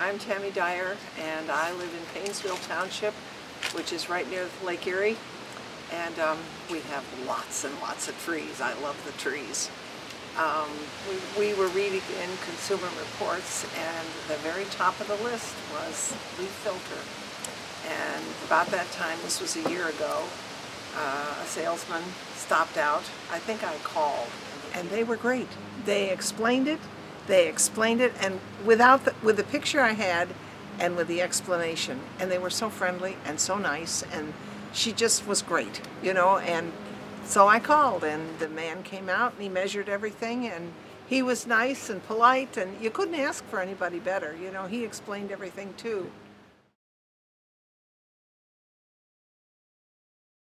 I'm Tammy Dyer, and I live in Paynesville Township, which is right near Lake Erie, and we have lots and lots of trees. I love the trees. We were reading in Consumer Reports, and the very top of the list was LeafFilter. And about that time, this was a year ago, a salesman stopped out. I think I called, and they were great. They explained it, and with the picture I had and with the explanation, and they were so friendly and so nice, and she just was great, you know. And so I called, and the man came out and he measured everything, and he was nice and polite, and you couldn't ask for anybody better, you know. He explained everything too.